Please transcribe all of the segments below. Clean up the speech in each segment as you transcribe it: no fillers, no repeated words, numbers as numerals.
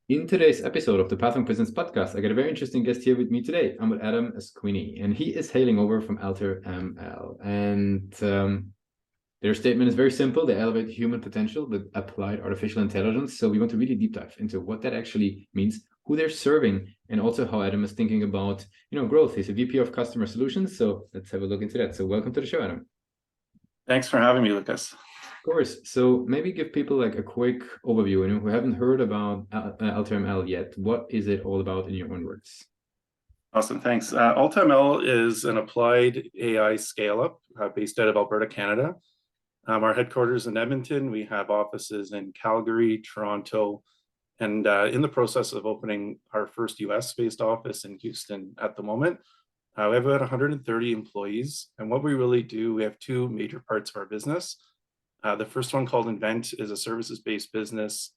In today's episode of the Path and Presence podcast, I got a very interesting guest here with me today. I'm with Adam Asquini, and he is hailing over from AltaML. And their statement is very simple. They elevate human potential with applied artificial intelligence. So we want to really deep dive into what that actually means, who they're serving, and also how Adam is thinking about, growth. He's a VP of Customer Solutions. So let's have a look into that. So welcome to the show, Adam. Thanks for having me, Lucas. Of course. So maybe give people like a quick overview, who haven't heard about AltaML yet. What is it all about in your own words? Awesome, thanks. AltaML is an applied AI scale-up based out of Alberta, Canada. Our headquarters in Edmonton. We have offices in Calgary, Toronto, and in the process of opening our first US-based office in Houston at the moment. We have about 130 employees, and what we really do, we have two major parts of our business. The first one, called Invent, is a services-based business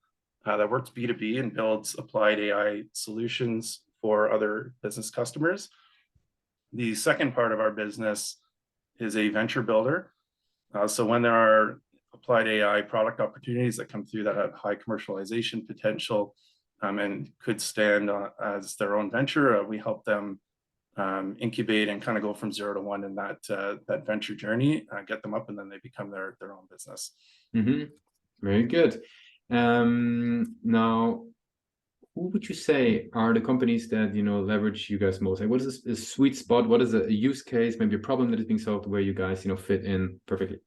that works B2B and builds applied AI solutions for other business customers. The second part of our business is a venture builder. So when there are applied AI product opportunities that come through that have high commercialization potential and could stand as their own venture, we help them incubate and kind of go from 0 to 1 in that venture journey, get them up, and then they become their own business. Mm-hmm. Very good. Now, who would you say are the companies that leverage you guys most? Like, what is a sweet spot? What is a use case, maybe a problem that is being solved where you guys fit in perfectly?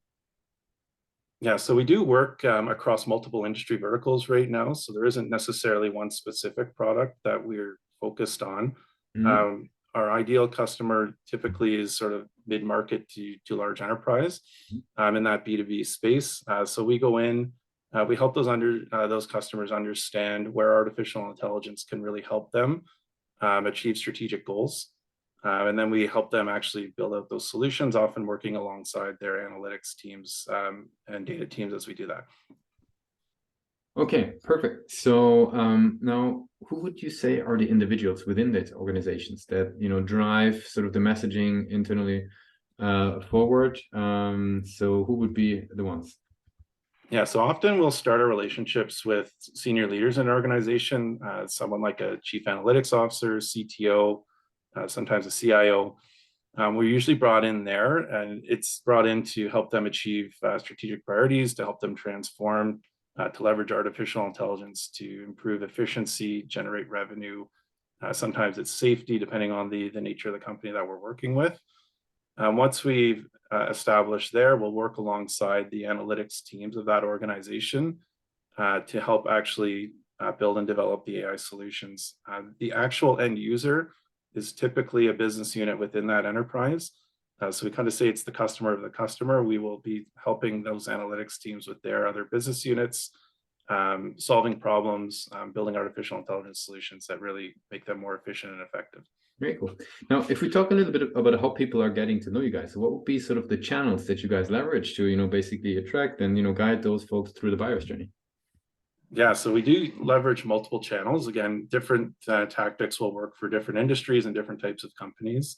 Yeah, so we do work across multiple industry verticals right now. So there isn't necessarily one specific product that we're focused on. Mm-hmm. Our ideal customer typically is sort of mid-market to large enterprise in that B2B space. So we go in, we help those customers understand where artificial intelligence can really help them achieve strategic goals. And then we help them actually build out those solutions, often working alongside their analytics teams and data teams as we do that. Okay, perfect. So now, who would you say are the individuals within these organizations that drive sort of the messaging internally forward? So who would be the ones? Yeah, so often we'll start our relationships with senior leaders in an organization, someone like a chief analytics officer, CTO, sometimes a CIO. We're usually brought in there, and it's brought in to help them achieve strategic priorities, to help them transform, to leverage artificial intelligence to improve efficiency, generate revenue. Sometimes it's safety, depending on the nature of the company that we're working with. Once we've established there, we'll work alongside the analytics teams of that organization to help actually build and develop the AI solutions. The actual end user is typically a business unit within that enterprise. So we kind of say it's the customer of the customer. We will be helping those analytics teams with their other business units, solving problems, building artificial intelligence solutions that really make them more efficient and effective. Very cool. Now, if we talk a little bit about how people are getting to know you guys, what would be sort of the channels that you guys leverage to, basically attract and, guide those folks through the buyer's journey? Yeah, so we do leverage multiple channels. Again, different tactics will work for different industries and different types of companies.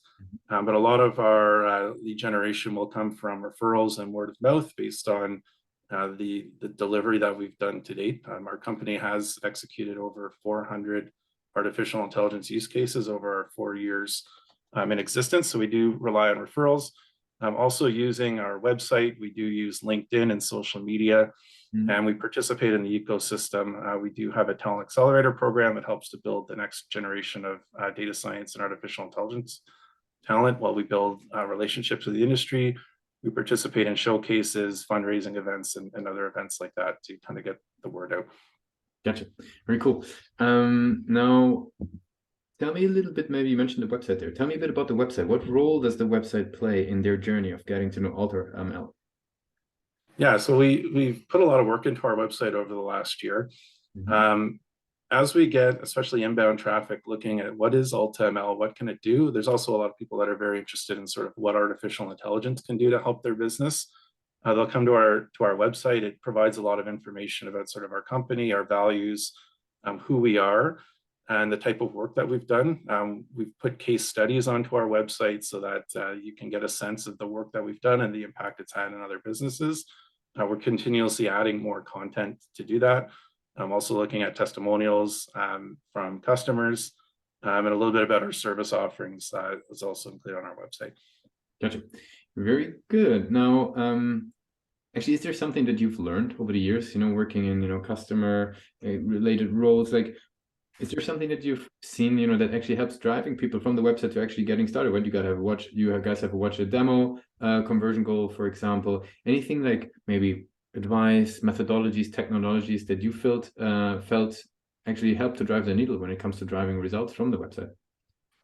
But a lot of our lead generation will come from referrals and word of mouth based on the delivery that we've done to date. Our company has executed over 400 artificial intelligence use cases over our 4 years in existence. So we do rely on referrals. Also using our website, we do use LinkedIn and social media. And we participate in the ecosystem. We do have a talent accelerator program that helps to build the next generation of data science and artificial intelligence talent while we build relationships with the industry. We participate in showcases, fundraising events, and other events like that to kind of get the word out. Gotcha. Very cool. Now, tell me a little bit, maybe you mentioned the website there. Tell me a bit about the website. What role does the website play in their journey of getting to know AltaML? Yeah, so we've put a lot of work into our website over the last year. As we get, especially inbound traffic, looking at what is AltaML, what can it do? There's also a lot of people that are very interested in sort of what artificial intelligence can do to help their business. They'll come to our website. It provides a lot of information about sort of our company, our values, who we are, and the type of work that we've done. We've put case studies onto our website so that you can get a sense of the work that we've done and the impact it's had in other businesses. We're continuously adding more content to do that. I'm also looking at testimonials from customers, and a little bit about our service offerings is also included on our website. Gotcha. Very good. Now, actually, is there something that you've learned over the years, working in, customer related roles? Like, is there something that you've seen, that actually helps driving people from the website to actually getting started? What you guys have watched a demo, conversion goal, for example, anything like maybe advice, methodologies, technologies that you felt actually helped to drive the needle when it comes to driving results from the website?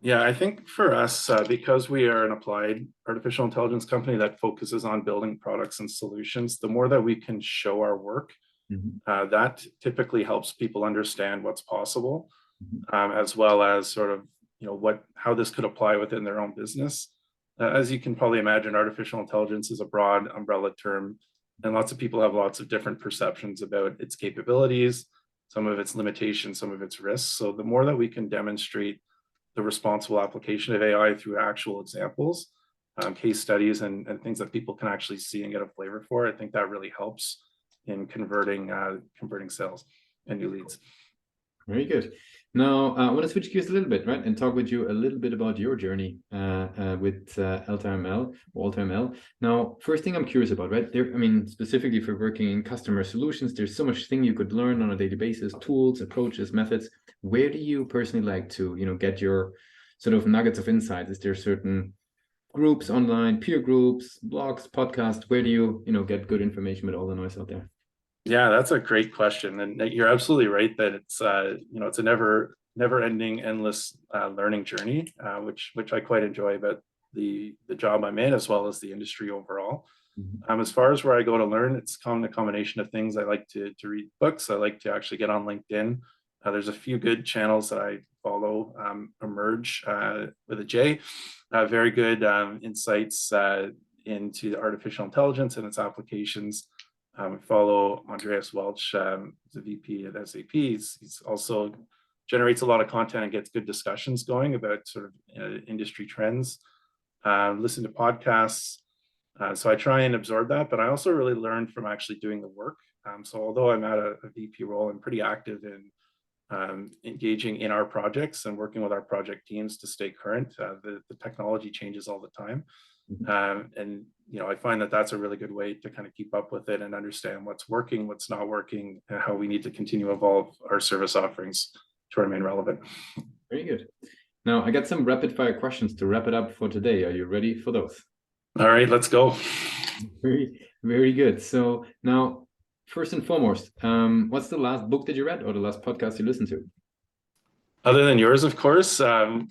Yeah, I think for us, because we are an applied artificial intelligence company that focuses on building products and solutions, the more that we can show our work, that typically helps people understand what's possible, as well as sort of, how this could apply within their own business. As you can probably imagine, artificial intelligence is a broad umbrella term, and lots of people have lots of different perceptions about its capabilities, some of its limitations, some of its risks. So the more that we can demonstrate the responsible application of AI through actual examples, case studies, and things that people can actually see and get a flavor for, I think that really helps in converting sales and new leads. Very good. Now, I want to switch gears a little bit, right, and talk with you a little bit about your journey with AltaML or AltaML. Now, first thing I'm curious about, right, specifically for working in customer solutions, there's so much thing you could learn on a daily basis, tools, approaches, methods. Where do you personally like to, get your sort of nuggets of insight? Is there certain groups online, peer groups, blogs, podcasts? Where do you, get good information with all the noise out there? Yeah, that's a great question, and you're absolutely right that it's it's a never-ending, endless learning journey, which I quite enjoy about the job I'm in, as well as the industry overall. As far as where I go to learn, it's a combination of things. I like to read books. I like to actually get on LinkedIn. There's a few good channels that I follow. Emerge with a J, very good insights into artificial intelligence and its applications. Follow Andreas Welch, the VP at SAP. He's also generates a lot of content and gets good discussions going about sort of industry trends. Listen to podcasts. So I try and absorb that, but I also really learn from actually doing the work. So although I'm at a VP role, I'm pretty active in engaging in our projects and working with our project teams to stay current. The technology changes all the time. And I find that that's a really good way to kind of keep up with it and understand what's working, what's not working, and how we need to continue to evolve our service offerings to remain relevant. Very good. Now, I got some rapid fire questions to wrap it up for today. Are you ready for those? All right, let's go. Very, very good. So now, first and foremost, what's the last book that you read or the last podcast you listened to? Other than yours, of course. I've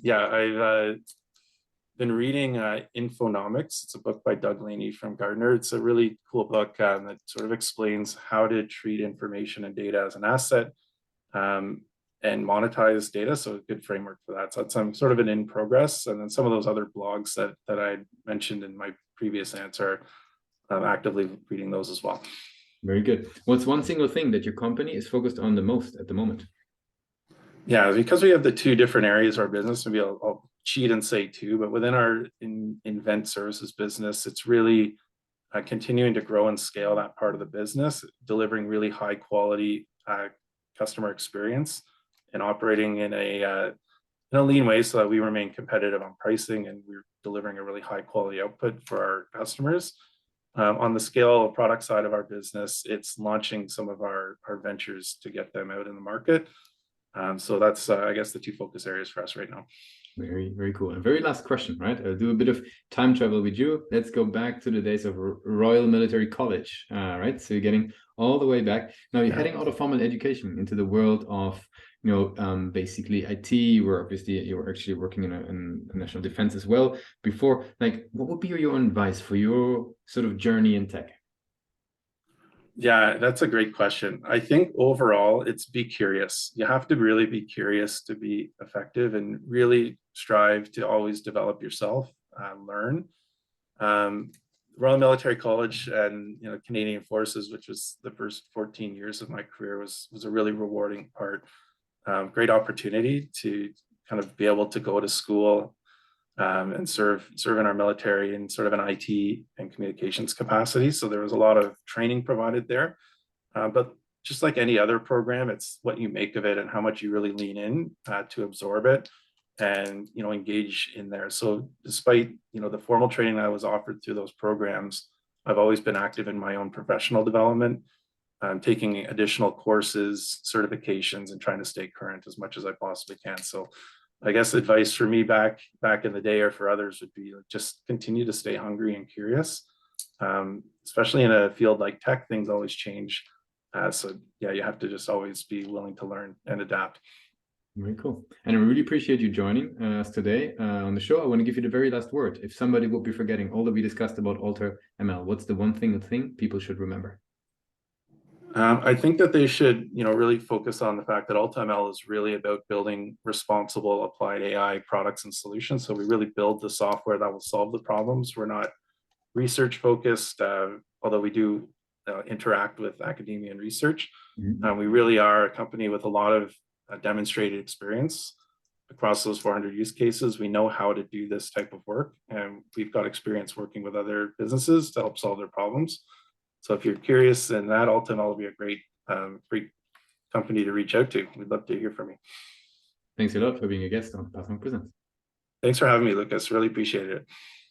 been reading Infonomics. It's a book by Doug Laney from Gardner. It's a really cool book that sort of explains how to treat information and data as an asset and monetize data. So a good framework for that. So I'm sort of an in progress. And then some of those other blogs that I mentioned in my previous answer, I'm actively reading those as well. Very good. What's one single thing that your company is focused on the most at the moment? Yeah, because we have the two different areas of our business, maybe I'll cheat and say two, but within our event services business, it's really continuing to grow and scale that part of the business, delivering really high quality customer experience and operating in a lean way so that we remain competitive on pricing and we're delivering a really high quality output for our customers. On the scale product side of our business, it's launching some of our ventures to get them out in the market. So that's, I guess, the two focus areas for us right now. Very, very cool. And very last question, right? I'll do a bit of time travel with you. Let's go back to the days of Royal Military College, right? So you're getting all the way back. Now you're heading out of formal education into the world of, basically IT. You were actually working in national defense as well before. Like, what would be your advice for your sort of journey in tech? Yeah, that's a great question. I think overall, it's be curious. You have to really be curious to be effective and really strive to always develop yourself, learn. Royal Military College and Canadian Forces, which was the first 14 years of my career, was a really rewarding part. Great opportunity to kind of be able to go to school and serve in our military in sort of an IT and communications capacity. So there was a lot of training provided there. But just like any other program, it's what you make of it and how much you really lean in to absorb it and, engage in there. So despite, the formal training that I was offered through those programs, I've always been active in my own professional development. I'm taking additional courses, certifications, and trying to stay current as much as I possibly can. So I guess advice for me back in the day, or for others, would be just continue to stay hungry and curious. Especially in a field like tech, things always change. So yeah, you have to just always be willing to learn and adapt. Very cool. And I really appreciate you joining us today on the show. I want to give you the very last word. If somebody would be forgetting all that we discussed about AltaML, what's the one thing people should remember? I think that they should, really focus on the fact that AltaML is really about building responsible applied AI products and solutions. So we really build the software that will solve the problems. We're not research focused, although we do interact with academia and research. We really are a company with a lot of demonstrated experience across those 400 use cases. We know how to do this type of work, and we've got experience working with other businesses to help solve their problems. So if you're curious, then that AltaML will be a great company to reach out to. We'd love to hear from you. Thanks a lot for being a guest on Pathway Presents. Thanks for having me, Lucas. Really appreciate it.